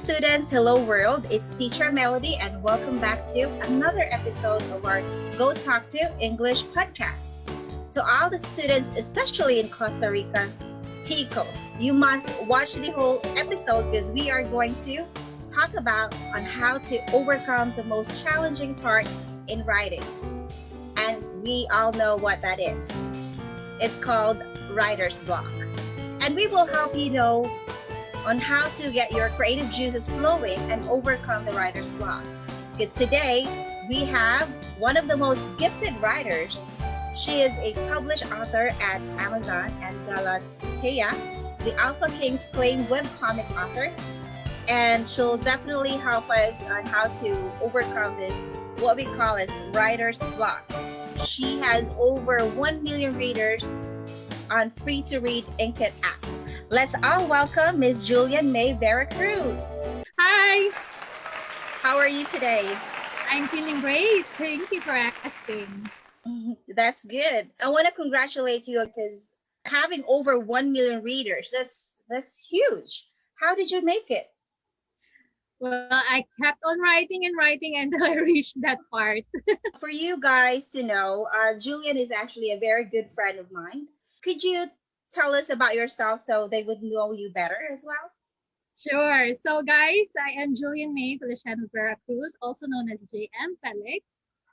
students, hello world. It's teacher Melody and welcome back to another episode of our GoTalkTo English podcast. To all the students, especially in Costa Rica, Ticos, you must watch the whole episode because we are going to talk about on how to overcome the most challenging part in writing. And we all know what that is. It's called writer's block. And we will help you know on how to get your creative juices flowing and overcome the writer's block. Because today we have one of the most gifted writers. She is a published author at Amazon and Galatea, the Alpha King's claimed webcomic author. And she'll definitely help us on how to overcome this, what we call it, writer's block. She has over 1 million readers on free-to-read Inkit app. Let's all welcome Ms. Julian May Veracruz. Hi, How are you today? I'm feeling great. Thank you for asking. That's good. I want to congratulate you because having over 1 million readers, that's huge. How did you make it? Well, I kept on writing and writing until I reached that part. For you guys to know, Julian is actually a very good friend of mine. Could you tell us about yourself so they would know you better as well? Sure. So, guys, I am Julian May Feliciano Veracruz, also known as Jfelic.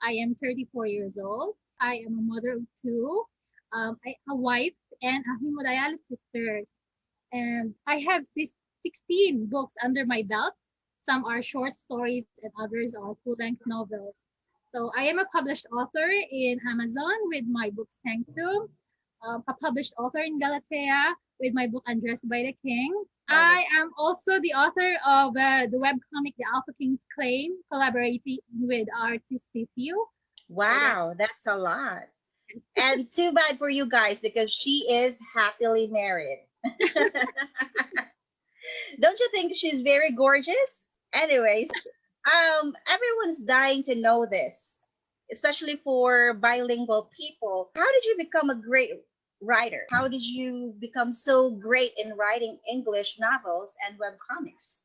I am 34 years old. I am a mother of two, a wife, and a hemodialysis sisters. And I have 16 books under my belt. Some are short stories and others are full-length novels. So I am a published author in Amazon with my book Sanctum, a published author in Galatea with my book Undressed by the King. I am also the author of the webcomic The Alpha King's Claim, collaborating with artist Cecil. Wow, that's a lot. And too bad for you guys because she is happily married. Don't you think she's very gorgeous? Anyways, everyone's dying to know this, especially for bilingual people. How did you become a great writer? How did you become so great in writing English novels and webcomics?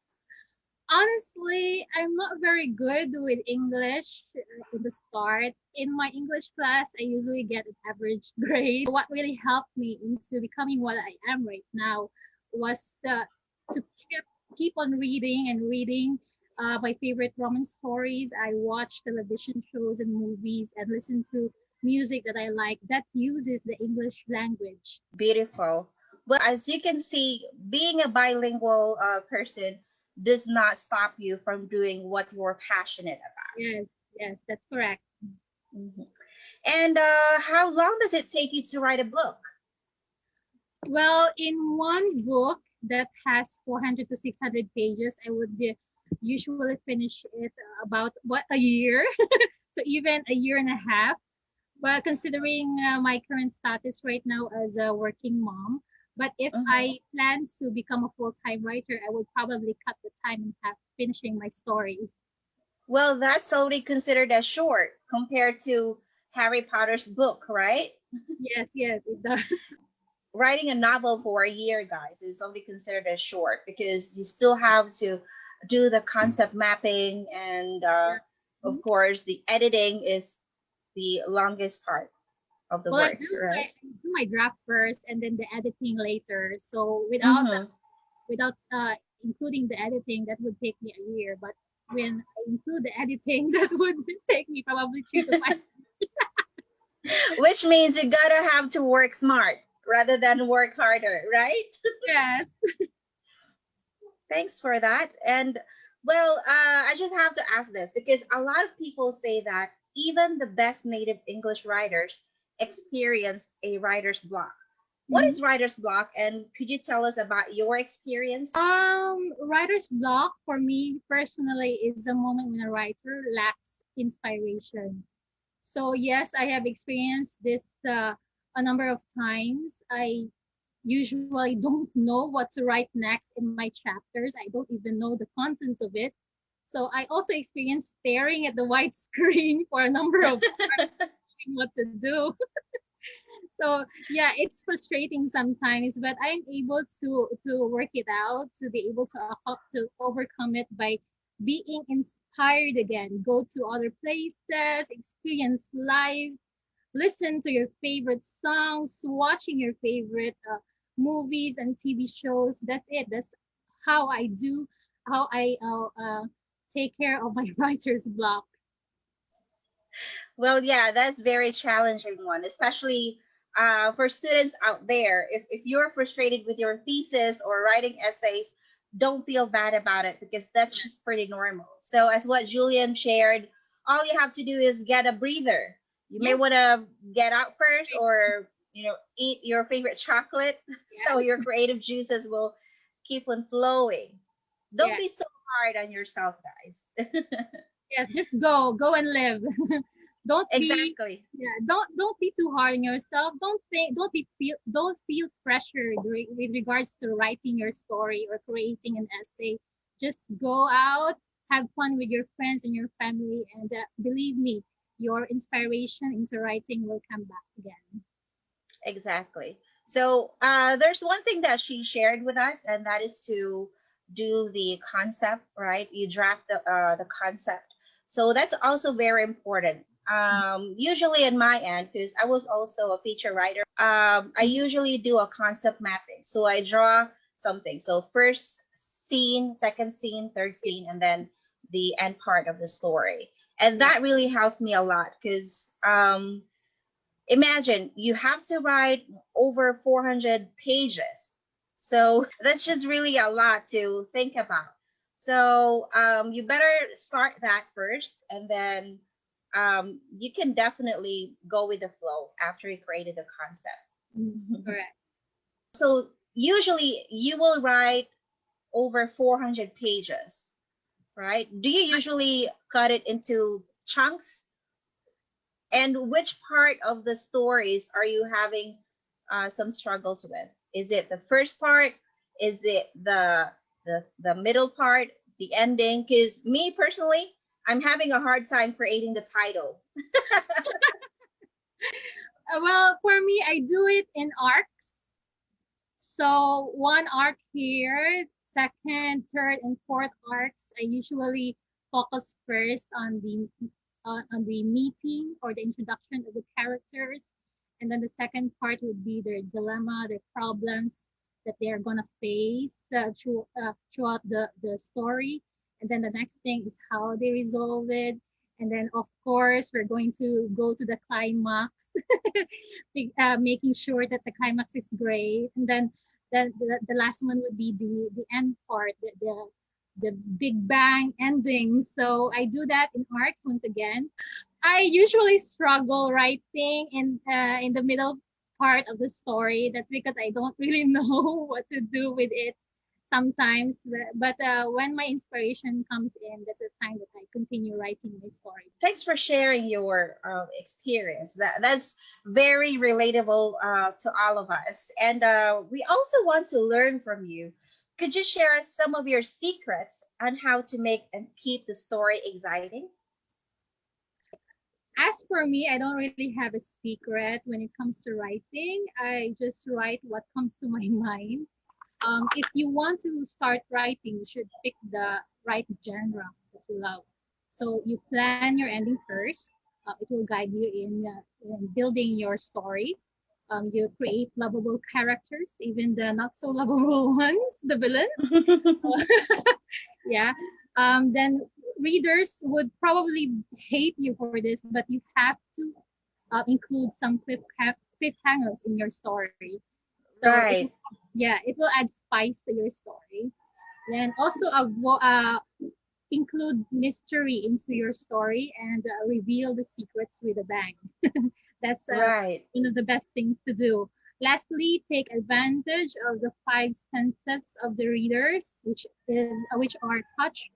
Honestly, I'm not very good with English in the start. In my English class, I usually get an average grade. What really helped me into becoming what I am right now was to keep on reading and reading my favorite romance stories. I watch television shows and movies and listen to music that I like that uses the English language. Beautiful. Well, as you can see, being a bilingual person does not stop you from doing what you're passionate about. Yes, that's correct. Mhm. And how long does it take you to write a book? Well, in one book that has 400 to 600 pages, I would usually finish it about a year, so even a year and a half. But considering my current status right now as a working mom, but if I plan to become a full-time writer, I would probably cut the time in half finishing my stories. Well, that's already considered as short compared to Harry Potter's book, right? Yes, it does. Writing a novel for a year, guys, is only considered as short because you still have to do the concept mapping and, of course, the editing is the longest part of the Well, work, right? I do my draft first and then the editing later. So Mm-hmm. without including the editing, that would take me a year. But when I include the editing, that would take me probably 3 to 5 years. Which means you gotta have to work smart rather than work harder, right? Yes. Thanks for that. And well, I just have to ask this because a lot of people say that even the best native English writers experience a writer's block. What is writer's block, and could you tell us about your experience? Writer's block for me personally is the moment when a writer lacks inspiration. So yes, I have experienced this a number of times. I usually don't know what to write next in my chapters. I don't even know the contents of it. So I also experienced staring at the white screen for a number of hours, what to do. So yeah, it's frustrating sometimes, but I'm able to work it out, to be able to overcome it by being inspired again. Go to other places, experience life, listen to your favorite songs, watching your favorite movies and TV shows. That's it. That's how I do, how I take care of my writer's block. Well, yeah, that's very challenging one, especially for students out there. If you're frustrated with your thesis or writing essays, don't feel bad about it because that's just pretty normal. So, as what Julian shared, all you have to do is get a breather. You may Yeah, want to get out first, or eat your favorite chocolate, so yeah, your creative juices will keep on flowing. Don't yeah. be so hard on yourself, guys. Yes, just go and live. Don't be Exactly. yeah, don't be too hard on yourself. Don't feel pressured with regards to writing your story or creating an essay. Just go out, have fun with your friends and your family, and believe me, your inspiration into writing will come back again. Exactly. So there's one thing that she shared with us, and that is to do the concept, right? You draft the concept. So that's also very important. Usually in my end, because I was also a feature writer, I Mhm. usually do a concept mapping. So I draw something. So first scene, second scene, third scene, and then the end part of the story. And Yeah. that really helps me a lot because imagine you have to write over 400 pages. So that's just really a lot to think about. So you better start that first, and then you can definitely go with the flow after you created the Mhm. concept. Correct. So usually you will write over 400 pages, right? Do you usually cut it into chunks? And which part of the stories are you having some struggles with? Is it the first part? Is it the middle part? The ending? Because me personally, I'm having a hard time creating the title. Well, for me, I do it in arcs. So one arc here, second, third, and fourth arcs, I usually focus first on the meeting or the introduction of the characters, and then the second part would be their dilemma, their problems that they are gonna face throughout the story, and then the next thing is how they resolve it, and then of course we're going to go to the climax, making sure that the climax is great, and then the last one would be the end part, the big bang ending. So I do that in arcs once again. I usually struggle writing in the middle part of the story. That's because I don't really know what to do with it sometimes. But when my inspiration comes in, that's the time that I continue writing my story. Thanks for sharing your experience. That's very relatable to all of us. And we also want to learn from you. Could you share us some of your secrets on how to make and keep the story exciting? As for me, I don't really have a secret when it comes to writing. I just write what comes to my mind. If you want to start writing, you should pick the right genre that you love. So you plan your ending first. It will guide you in building your story. You create lovable characters, even the not so lovable ones, the villain. Yeah. Then readers would probably hate you for this, but you have to include some cliffhangers in your story. So Right. yeah, it will add spice to your story. Then also include mystery into your story and reveal the secrets with a bang. That's Right. one of the best things to do. Lastly, take advantage of the five senses of the readers, which are touch,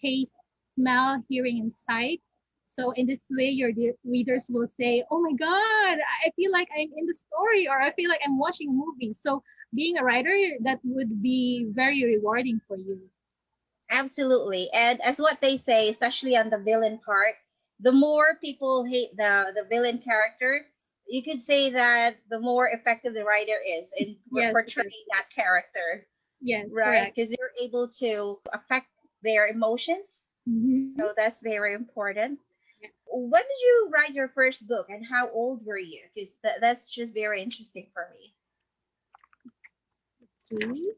taste, smell, hearing, and sight. So in this way, your readers will say, "Oh my God, I feel like I'm in the story," or "I feel like I'm watching a movie." So being a writer, that would be very rewarding for you. Absolutely. And as what they say, especially on the villain part, the more people hate the villain character, you could say that the more effective the writer is in Yes, yes, portraying that character, yes, right? correct. Because you're able to affect their emotions. Mm-hmm. So that's very important. Yeah. When did you write your first book and how old were you? Because that's just very interesting for me. Okay.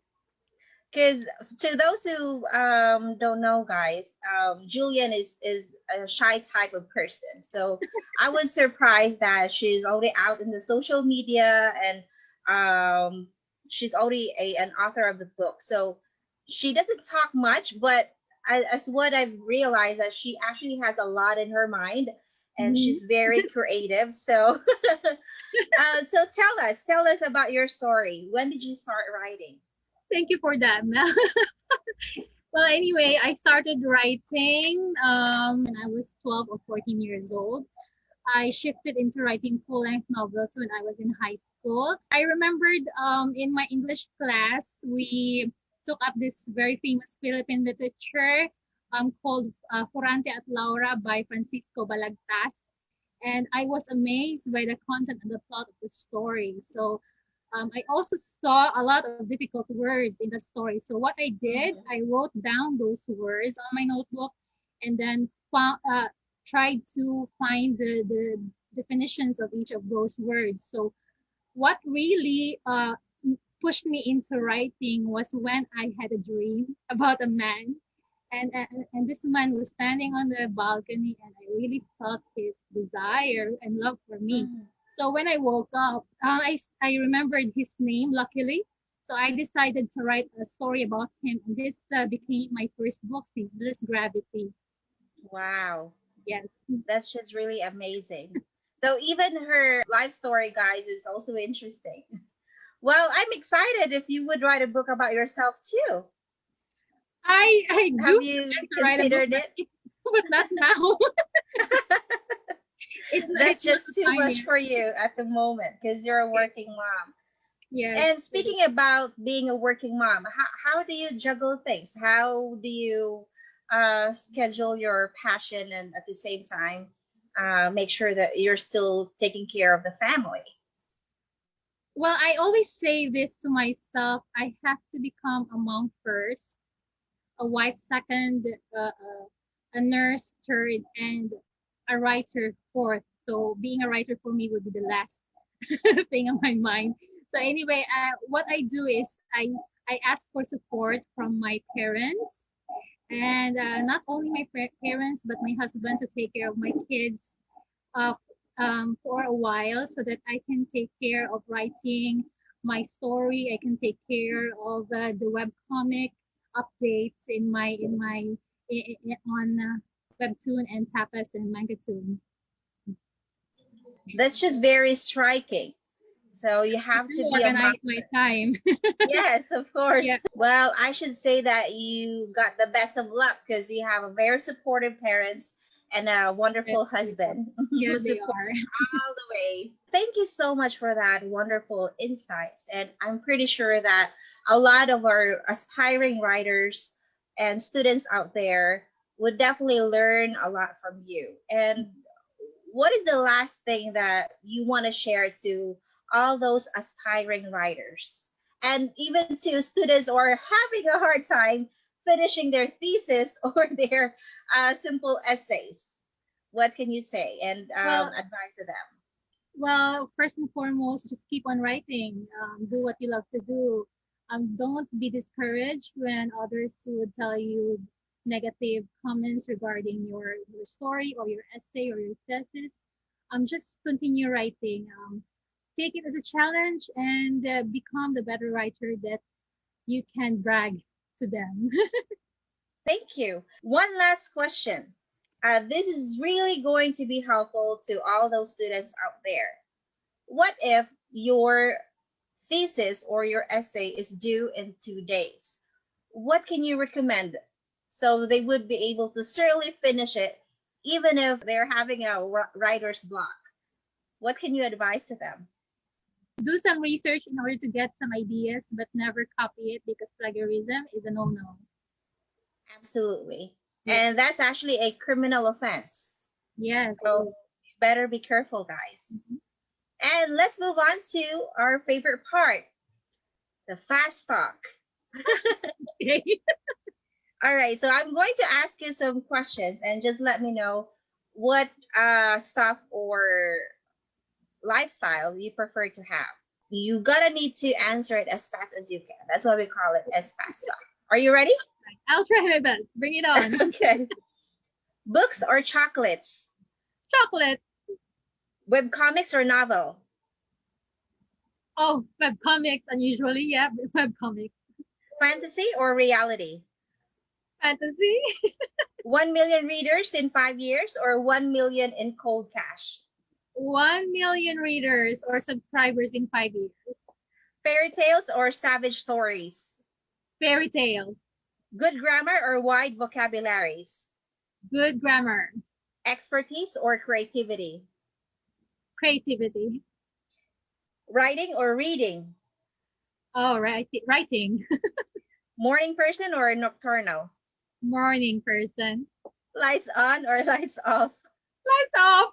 Because to those who don't know, guys, Julian is a shy type of person. So I was surprised that she's already out in the social media and um, she's already an author of the book. So she doesn't talk much, but as what I've realized that she actually has a lot in her mind and Mm-hmm. she's very creative. So so tell us about your story. When did you start writing? Thank you for that, Mel. Well, anyway, I started writing when I was 12 or 14 years old. I shifted into writing full-length novels when I was in high school. I remembered in my English class, we took up this very famous Philippine literature called Furante at Laura by Francisco Balagtas. And I was amazed by the content and the plot of the story. So I also saw a lot of difficult words in the story. So what I did, Mhm. I wrote down those words on my notebook and then found, tried to find the definitions of each of those words. So what really pushed me into writing was when I had a dream about a man, and this man was standing on the balcony, and I really felt his desire and love for me. Mhm. So when I woke up, I remembered his name, luckily. So I decided to write a story about him, and this became my first book, Ceaseless Gravity. Wow. Yes. That's just really amazing. So even her life story, guys, is also interesting. Well, I'm excited if you would write a book about yourself too. I do Have you intend to write a book, considered but it? but not now. That's It's not just the too time much yet. for you at the moment because you're a Yeah. working mom. Yes, And it is. speaking about being a working mom, how do you juggle things? How do you schedule your passion and at the same time make sure that you're still taking care of the family? Well, I always say this to myself: I have to become a mom first, a wife second, a nurse third, and a writer fourth. So being a writer for me would be the last thing on my mind. So anyway, what I do is I ask for support from my parents, and not only my parents but my husband to take care of my kids uh, for a while so that I can take care of writing my story. I can take care of the web comic updates on Webtoon and Tapas and Magatoon. That's just very striking. So you I have to really be a mom. organize my time. Yes, of course. Yeah, Well, I should say that you got the best of luck because you have a very supportive parents and a yes, wonderful they are. husband Yeah, who they are. supports all the way. Thank you so much for that wonderful insights. And I'm pretty sure that a lot of our aspiring writers and students out there would definitely learn a lot from you. And what is the last thing that you want to share to all those aspiring writers and even to students who are having a hard time finishing their thesis or their simple essays? What can you say and Well, advise to them? First and foremost, just keep on writing. Do what you love to do. Don't be discouraged when others would tell you negative comments regarding your story or your essay or your thesis. Just continue writing. Take it as a challenge and become the better writer that you can brag to them. Thank you. One last question. This is really going to be helpful to all those students out there. What if your thesis or your essay is due in 2 days? What can you recommend so they would be able to certainly finish it, even if they're having a writer's block? What can you advise to them? Do some research in order to get some ideas, but never copy it because plagiarism is a no-no. Absolutely. Yeah. And that's actually a criminal offense. Yes, it So is. better be careful, guys. Mhm. And let's move on to our favorite part, the fast talk. Okay. All right, so I'm going to ask you some questions and just let me know what stuff or lifestyle you prefer to have. You gotta need to answer it as fast as you can. That's why we call it as fast talk. Are you ready? I'll try my best. Bring it on. Okay. Books or chocolates? Chocolates. Web comics or novel? Oh, web comics. Unusually, yeah, web comics. Fantasy or reality? Fantasy. 1 million readers in 5 years or 1 million in cold cash? 1 million readers or subscribers in 5 years. Fairy tales or savage stories? Fairy tales. Good grammar or wide vocabularies? Good grammar. Expertise or creativity? Creativity. Writing or reading? Oh, right. Writing. Morning person or nocturnal? Morning person. Lights on or lights off? Lights off.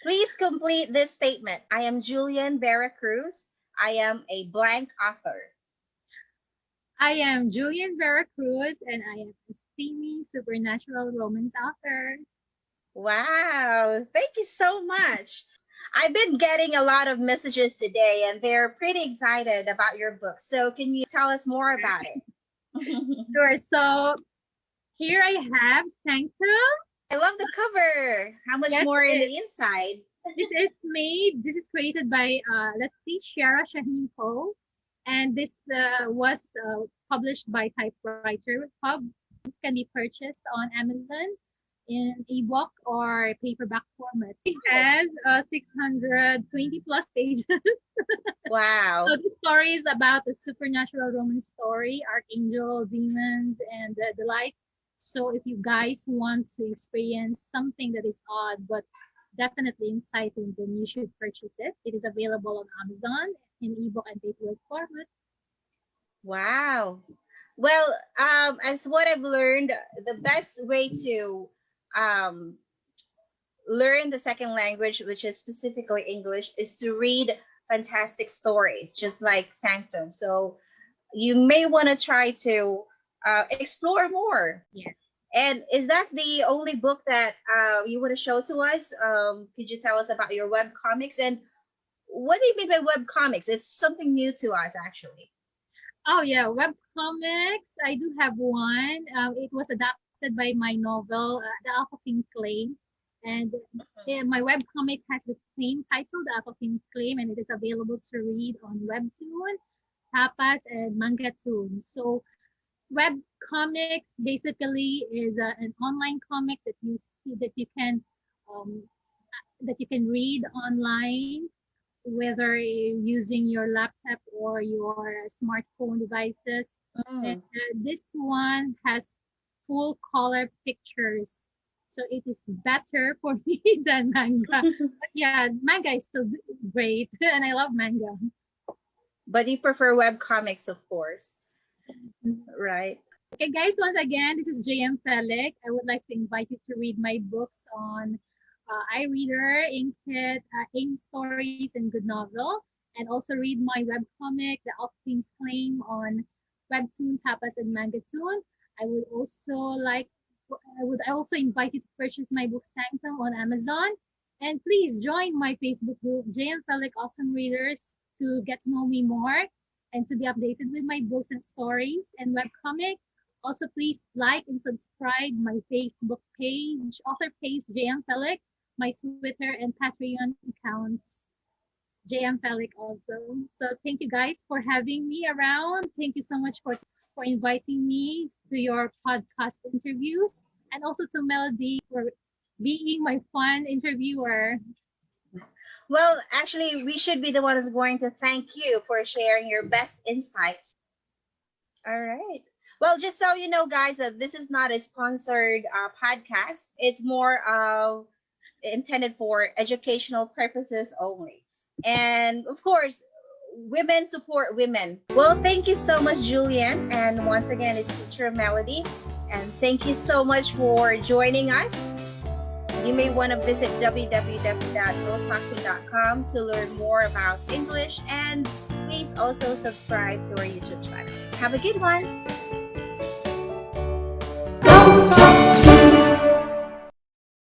Please complete this statement. I am Julian Vera Cruz. I am a blank author. I am Julian Vera Cruz, and I am a steamy supernatural romance author. Wow, thank you so much. I've been getting a lot of messages today, and they're pretty excited about your book. So, can you tell us more about it? Sure. So here I have Sanctum. I love the cover. How much Yes, more it in is. the inside? This is created by, let's see, Shara Shaheen Poe. And this was published by Typewriter Hub. This can be purchased on Amazon in ebook or paperback format. It has 620 plus pages. Wow. So this story is about a supernatural romance story, archangel, demons, and the like. So if you guys want to experience something that is odd but definitely exciting, then you should purchase it. It is available on Amazon in ebook and paperback format. Wow. Well, as what I've learned, the best way to um, learn the second language, which is specifically English, is to read fantastic stories, just like Sanctum. So you may want to try to explore more. Yes. And is that the only book that you want to show to us? Could you tell us about your web comics? And what do you mean by web comics? It's something new to us, actually. Oh yeah, web comics. I do have one. It was adapted by my novel, The Alpha King's Claim, and my web comic has the same title, The Alpha King's Claim, and it is available to read on Webtoon, Tapas, and Mangatoon. So web comics basically is an online comic that you see um, that you can read online, whether using your laptop or your smartphone devices. And this one has full color pictures. So it is better for me than manga. But yeah, manga is still great. And I love manga. But you prefer web comics, of course, right? Okay, guys, once again, this is Jfelic. I would like to invite you to read my books on iReader, Inkit, Ink Stories, and Good Novel. And also read my webcomic, The Elf King's Claim, on Webtoon, Tapas, and Mangatoon. I also invite you to purchase my book Sanctum on Amazon. And please join my Facebook group, Jfelic Awesome Readers, to get to know me more and to be updated with my books and stories and webcomic. Also, please like and subscribe my Facebook page, author page, Jfelic, my Twitter and Patreon accounts, Jfelic also. So thank you guys for having me around. Thank you so much for inviting me to your podcast interviews, and also to Melody for being my fun interviewer. Well, actually, we should be the ones going to thank you for sharing your best insights. All right. Well, just so you know, guys, this is not a sponsored podcast. It's more intended for educational purposes only. And of course, women support women. Well, thank you so much, Julian. And once again, it's teacher Melody. And thank you so much for joining us. You may want to visit www.gotalkto.com to learn more about English, and please also subscribe to our YouTube channel. Have a good one.